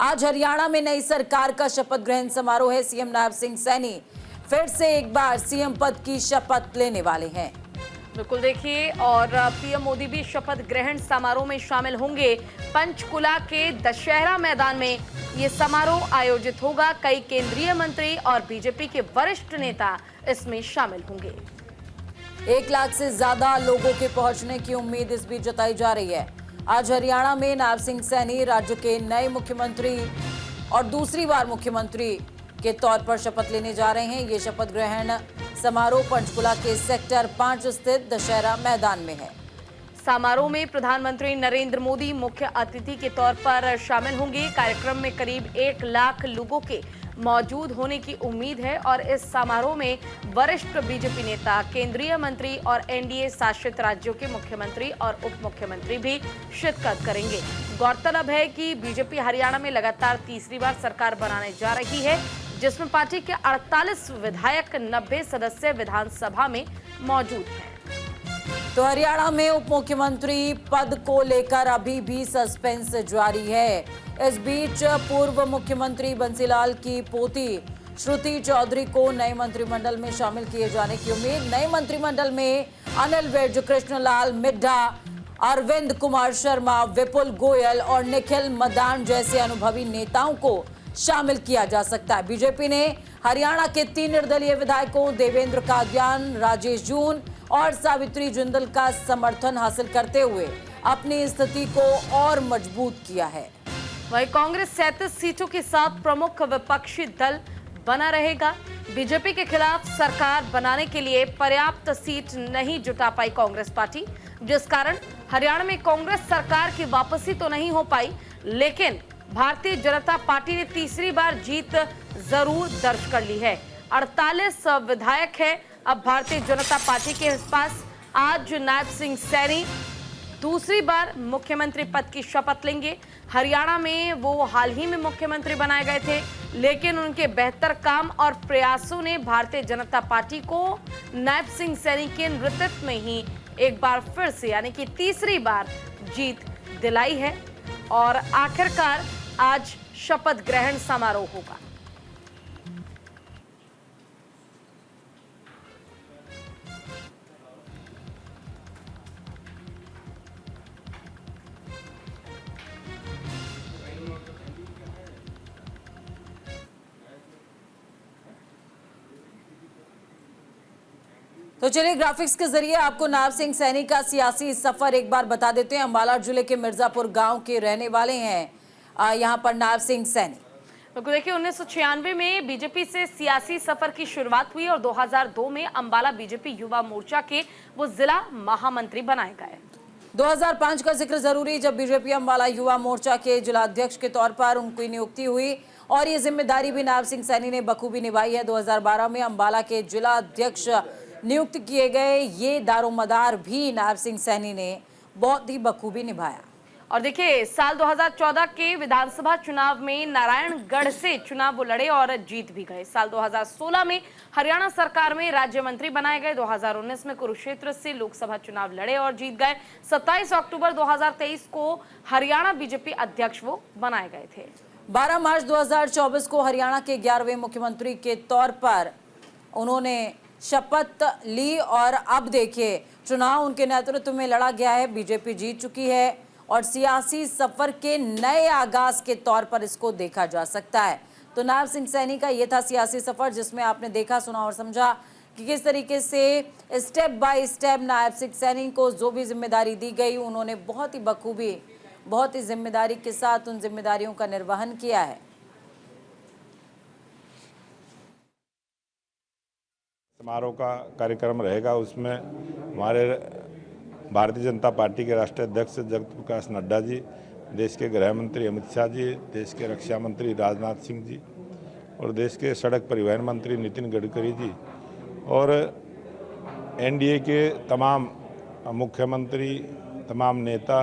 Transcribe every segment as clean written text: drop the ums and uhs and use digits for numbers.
आज हरियाणा में नई सरकार का शपथ ग्रहण समारोह है। सीएम नैब सिंह सैनी फिर से एक बार सीएम पद की शपथ लेने वाले हैं। बिल्कुल देखिए, और पीएम मोदी भी शपथ ग्रहण समारोह में शामिल होंगे। पंचकुला के दशहरा मैदान में ये समारोह आयोजित होगा। कई केंद्रीय मंत्री और बीजेपी के वरिष्ठ नेता इसमें शामिल होंगे। 1 लाख से ज्यादा लोगों के पहुंचने की उम्मीद इस बीच जताई जा रही है। आज हरियाणा में नैब सिंह सैनी राज्य के नए मुख्यमंत्री और दूसरी बार मुख्यमंत्री के तौर पर शपथ लेने जा रहे हैं। ये शपथ ग्रहण समारोह पंचकुला के सेक्टर 5 स्थित दशहरा मैदान में है। समारोह में प्रधानमंत्री नरेंद्र मोदी मुख्य अतिथि के तौर पर शामिल होंगे। कार्यक्रम में करीब 1 लाख लोगों के मौजूद होने की उम्मीद है और इस समारोह में वरिष्ठ बीजेपी नेता, केंद्रीय मंत्री और एनडीए शासित राज्यों के मुख्यमंत्री और उप मुख्यमंत्री भी शिरकत करेंगे। गौरतलब है कि बीजेपी हरियाणा में लगातार तीसरी बार सरकार बनाने जा रही है, जिसमें पार्टी के 48 विधायक 90 सदस्य विधानसभा में मौजूद हैं। तो हरियाणा में उप मुख्यमंत्री पद को लेकर अभी भी सस्पेंस जारी है। इस बीच पूर्व मुख्यमंत्री बंसीलाल की पोती श्रुति चौधरी को नए मंत्रिमंडल में शामिल किए जाने की उम्मीद। नए मंत्रिमंडल में अनिल विज, कृष्णलाल मिड्ढा, अरविंद कुमार शर्मा, विपुल गोयल और निखिल मदान जैसे अनुभवी नेताओं को शामिल किया जा सकता है। बीजेपी ने हरियाणा के 3 निर्दलीय विधायकों देवेंद्र कादियान, राजेश जून और सावित्री जिंदल का समर्थन हासिल करते हुए अपनी स्थिति को और मजबूत किया है। वहीं कांग्रेस 37 सीटों के साथ प्रमुख विपक्षी दल बना रहेगा। बीजेपी के खिलाफ सरकार बनाने के लिए पर्याप्त सीट नहीं जुटा पाई कांग्रेस पार्टी, जिस कारण हरियाणा में कांग्रेस सरकार की वापसी तो नहीं हो पाई, लेकिन भारतीय जनता पार्टी ने तीसरी बार जीत जरूर दर्ज कर ली है। 48 विधायक है अब भारतीय जनता पार्टी के पास। आज नैब सिंह सैनी दूसरी बार मुख्यमंत्री पद की शपथ लेंगे। हरियाणा में वो हाल ही में मुख्यमंत्री बनाए गए थे, लेकिन उनके बेहतर काम और प्रयासों ने भारतीय जनता पार्टी को नैब सिंह सैनी के नेतृत्व में ही एक बार फिर से यानी कि तीसरी बार जीत दिलाई है और आखिरकार आज शपथ ग्रहण समारोह होगा। तो चलिए ग्राफिक्स के जरिए आपको नैब सिंह सैनी का सियासी सफर एक बार बता देते हैं। अंबाला जिले के मिर्जापुर गांव के रहने वाले हैं यहां पर नैब सिंह सैनी। तो देखिए, 1996 में बीजेपी से सियासी सफर की शुरुआत हुई और 2002 में अंबाला बीजेपी युवा मोर्चा के वो जिला महामंत्री बनाए गए। 2005 का जिक्र जरूरी, जब बीजेपी अंबाला युवा मोर्चा के जिलाध्यक्ष के तौर पर उनकी नियुक्ति हुई और ये जिम्मेदारी भी नैब सिंह सैनी ने बखूबी निभाई है। 2012 में अंबाला के जिलाध्यक्ष नियुक्त किए गए। ये दारोमदार भी नैब सिंह सैनी ने बहुत ही बखूबी निभाया। और देखिए, साल 2014 के विधानसभा चुनाव में नारायणगढ़ से चुनाव वो लड़े और जीत भी गए। साल 2016 में हरियाणा सरकार में राज्य मंत्री बनाए गए। 2019 में कुरुक्षेत्र से लोकसभा चुनाव लड़े और जीत गए। 27 अक्टूबर 2023 को हरियाणा बीजेपी अध्यक्ष वो बनाए गए थे। 12 मार्च 2024 को हरियाणा के 11वें मुख्यमंत्री के तौर पर उन्होंने शपथ ली और अब देखिए चुनाव उनके नेतृत्व में लड़ा गया है। बीजेपी जीत चुकी है और सियासी सफर के नए आगाज के तौर पर इसको देखा जा सकता है। तो नैब सिंह सैनी का ये था सियासी सफर, जिसमें आपने देखा, सुना और समझा कि किस तरीके से स्टेप बाय स्टेप नैब सिंह सैनी को जो भी जिम्मेदारी दी गई उन्होंने बहुत ही बखूबी, बहुत ही जिम्मेदारी के साथ उन जिम्मेदारियों का निर्वहन किया है। समारोह का कार्यक्रम रहेगा, उसमें हमारे भारतीय जनता पार्टी के राष्ट्रीय अध्यक्ष जगत प्रकाश नड्डा जी, देश के गृह मंत्री अमित शाह जी, देश के रक्षा मंत्री राजनाथ सिंह जी और देश के सड़क परिवहन मंत्री नितिन गडकरी जी और एनडीए के तमाम मुख्यमंत्री, तमाम नेता,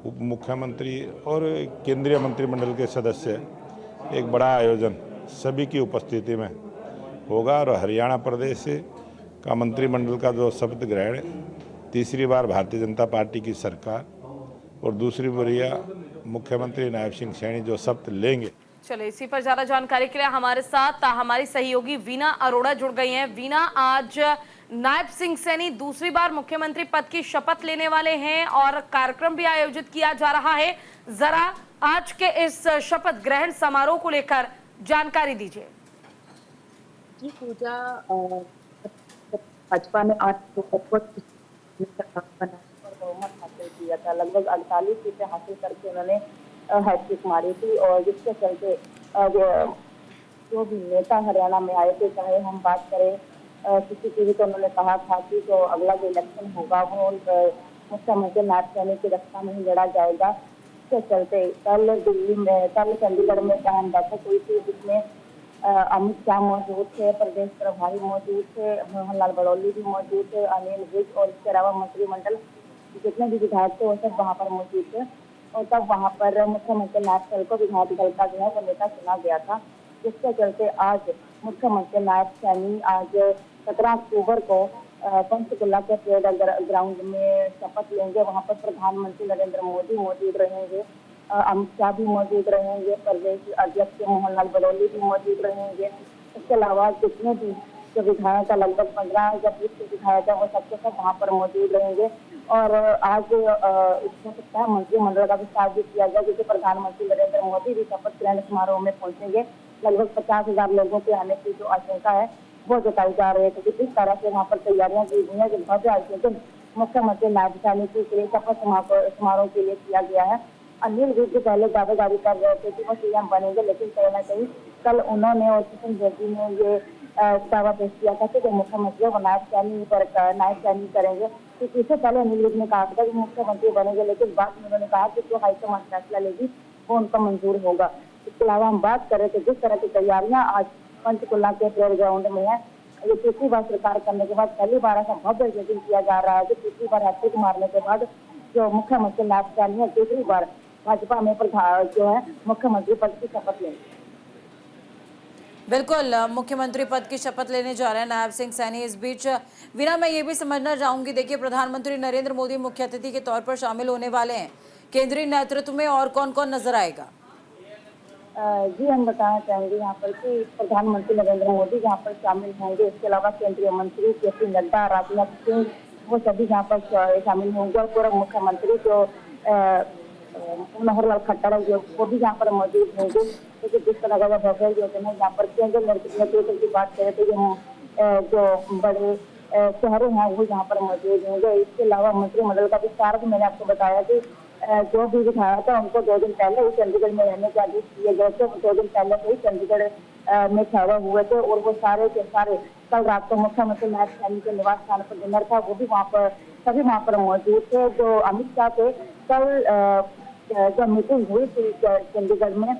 उप मुख्यमंत्री और केंद्रीय मंत्रिमंडल के सदस्य, एक बड़ा आयोजन सभी की उपस्थिति में होगा और हरियाणा प्रदेश का मंत्रिमंडल का जो शपथ ग्रहण, तीसरी बार भारतीय जनता पार्टी की सरकार और दूसरी बार मुख्यमंत्री नायब सिंह सैनी जो शपथ लेंगे। चलिए, इसी पर ज्यादा जानकारी के लिए हमारे साथ हमारी सहयोगी वीना अरोड़ा जुड़ गई हैं। वीना, आज नायब सिंह सैनी दूसरी बार मुख्यमंत्री पद की शपथ लेने वाले हैं और कार्यक्रम भी आयोजित किया जा रहा है। जरा आज के इस शपथ ग्रहण समारोह को लेकर जानकारी दीजिए। जी पूजा, भाजपा ने 8 बनाने और बहुमत हासिल किया था। लगभग 48 सीटें हासिल करके उन्होंने हैट्रिक मारी थी और जिसके चलते जो भी नेता हरियाणा में आए थे, चाहे हम बात करें किसी की भी, तो उन्होंने कहा था कि जो अगला जो इलेक्शन होगा वो मुख्यमंत्री नायब सैनी की रक्षा में ही लड़ा जाएगा। इसके चलते कल चंडीगढ़ में अहम बैठक हुई थी, जिसमें अमित शाह मौजूद थे, प्रदेश प्रभारी मौजूद थे, मोहन लाल बड़ौली भी मौजूद थे, अनिल विज और इसके अलावा मंत्रिमंडल जितने भी विधायक थे वो सब वहाँ पर मौजूद थे। और तब वहाँ पर मुख्यमंत्री नायब सैनी को विधायक दल का जो है वो नेता चुना गया था। जिसके चलते आज मुख्यमंत्री नायब सैनी आज 17 अक्टूबर को पंचकुला के परेड ग्राउंड में शपथ लेंगे। वहाँ पर प्रधानमंत्री नरेंद्र मोदी मौजूद रहेंगे, अमित शाह भी मौजूद रहेंगे, प्रदेश अध्यक्ष मोहन लाल बड़ौली भी मौजूद रहेंगे। इसके अलावा जितने भी जो विधायक है, लगभग 15 या 20 विधायक है, वो सबके सब वहाँ पर मौजूद रहेंगे। और आज इसमें सकता है मंत्रिमंडल का विस्तार भी किया गया, क्योंकि प्रधानमंत्री नरेंद्र मोदी भी शपथ ग्रहण समारोह में पहुंचेंगे। लगभग 50,000 लोगों के आने की जो आशंका है वो जताई जा रही है, क्योंकि जिस तरह से वहाँ पर तैयारियां की गई है, जो भव्य आयोजन मुख्यमंत्री नायब सैनी के लिए शपथ समारोह के लिए किया गया है। अनिल विज पहले दावेदारी कर रहे थे कि वो सीएम बनेंगे, लेकिन कहीं ना कहीं कल उन्होंने और किशन रेड्डी ने ये दावा पेश किया था कि जो मुख्यमंत्री वो नायब सैनी करेंगे। तो इससे पहले अनिल विज ने कहा था कि मुख्यमंत्री बनेंगे, लेकिन बाद में उन्होंने कहा कि जो हाईकमान फैसला लेगी वो उनका मंजूर होगा। इसके अलावा हम बात करें तो जिस तरह की तैयारियां आज पंचकुला के परेड ग्राउंड में है, ये तीसरी बार सरकार करने के बाद पहली बार ऐसा भव्य आयोजन किया जा रहा है। जो तीसरी बार हैट्रिक मारने के बाद जो मुख्यमंत्री नायब सैनी है दूसरी बार भाजपा में जो है मुख्यमंत्री पद की शपथ लेंगे। बिल्कुल, मुख्यमंत्री पद की शपथ लेने जा रहे हैं नायब सिंह सैनी। इस बीच वीना, मैं ये भी समझना चाहूंगी, देखिए प्रधानमंत्री नरेंद्र मोदी मुख्य अतिथि के तौर पर शामिल होने वाले हैं। केंद्रीय नेतृत्व में और कौन कौन नजर आएगा? जी, हम बताना चाहेंगे यहाँ पर कि प्रधानमंत्री नरेंद्र मोदी यहाँ पर शामिल होंगे। इसके अलावा केंद्रीय मंत्री जेपी नड्डा, राजनाथ सिंह, वो सभी यहाँ पर शामिल होंगे। और पूर्व मुख्यमंत्री जो मनोहर लाल खट्टर है वो भी यहाँ पर मौजूद होंगे। क्योंकि जिस तरह का भव्य योजना यहाँ पर केंद्रीय नेतृत्व की बात करें तो जो बड़े शहरों हैं वो यहाँ पर मौजूद होंगे। इसके अलावा मंत्रिमंडल का विस्तार भी मैंने आपको बताया कि जो भी विधायक था उनको 2 दिन पहले ही चंडीगढ़ में रहने के आदेश दिए गए थे। 2 दिन पहले से ही चंडीगढ़ में ठहरे हुए थे और वो सारे के सारे कल रात को मुख्यमंत्री नायब सैनी के निवास स्थान पर डिनर था, वो भी वहाँ पर सभी वहाँ पर मौजूद थे। जो अमित शाह थे, कल जब मीटिंग हुई थी चंडीगढ़ में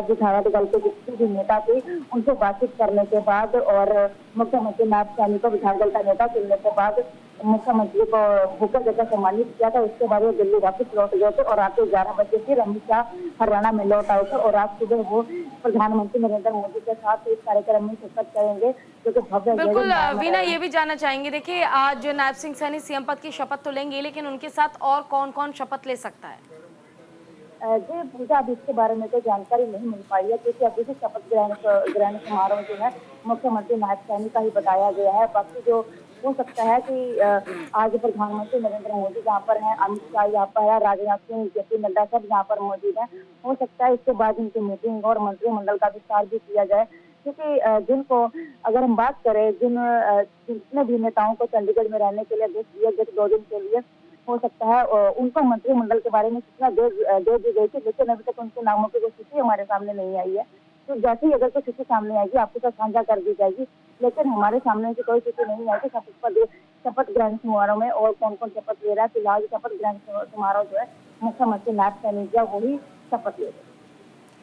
विधायक दल के जितने भी नेता थे उनसे बातचीत करने के बाद और मुख्यमंत्री नायब सैनी को विधायक दल का नेता चुनने के बाद मुख्यमंत्री को बुके देकर सम्मानित किया था। उसके बाद वो दिल्ली वापस लौट गए थे और रात 11 बजे फिर अमित शाह हरियाणा में लौट आए थे और आज सुबह वो प्रधानमंत्री नरेंद्र मोदी के साथ इस कार्यक्रम में शिरकत करेंगे, जो कि भव्य। बिल्कुल वीना, ये भी जानना चाहेंगे, देखिए आज नायब सिंह सैनी सीएम पद की शपथ तो लेंगे, लेकिन उनके साथ और कौन कौन शपथ ले सकता है? जी पूजा, अभी इसके बारे में तो जानकारी नहीं मिल पाई है, क्योंकि अभी से शपथ ग्रहण समारोह जो है मुख्यमंत्री नायब सैनी का ही बताया गया है। बाकी जो हो सकता है कि आज प्रधानमंत्री नरेंद्र मोदी जहाँ पर हैं, अमित शाह यहाँ पर है, राजनाथ सिंह, जेपी नड्डा सब यहाँ पर मौजूद हैं। हो सकता है इसके बाद इनकी मीटिंग और मंत्रिमंडल का विस्तार भी किया जाए, क्योंकि जिनको अगर हम बात करें जितने भी नेताओं को चंडीगढ़ में रहने के लिए आदेश दिए गए 2 दिन के लिए, हो सकता है उनको मंत्रिमंडल के बारे में सूचना दे दी गई थी, लेकिन अभी तक उनके नामों की कोई सूची हमारे सामने नहीं आई है। तो जैसे ही अगर कोई सूची सामने आएगी आपके साथ साझा कर दी जाएगी, लेकिन हमारे सामने से कोई सूची नहीं आई कि शपथ ग्रहण समारोह में और कौन कौन शपथ ले रहा है। फिलहाल शपथ ग्रहण समारोह जो है मुख्यमंत्री नायब सैनी का वही शपथ ले रहे हैं।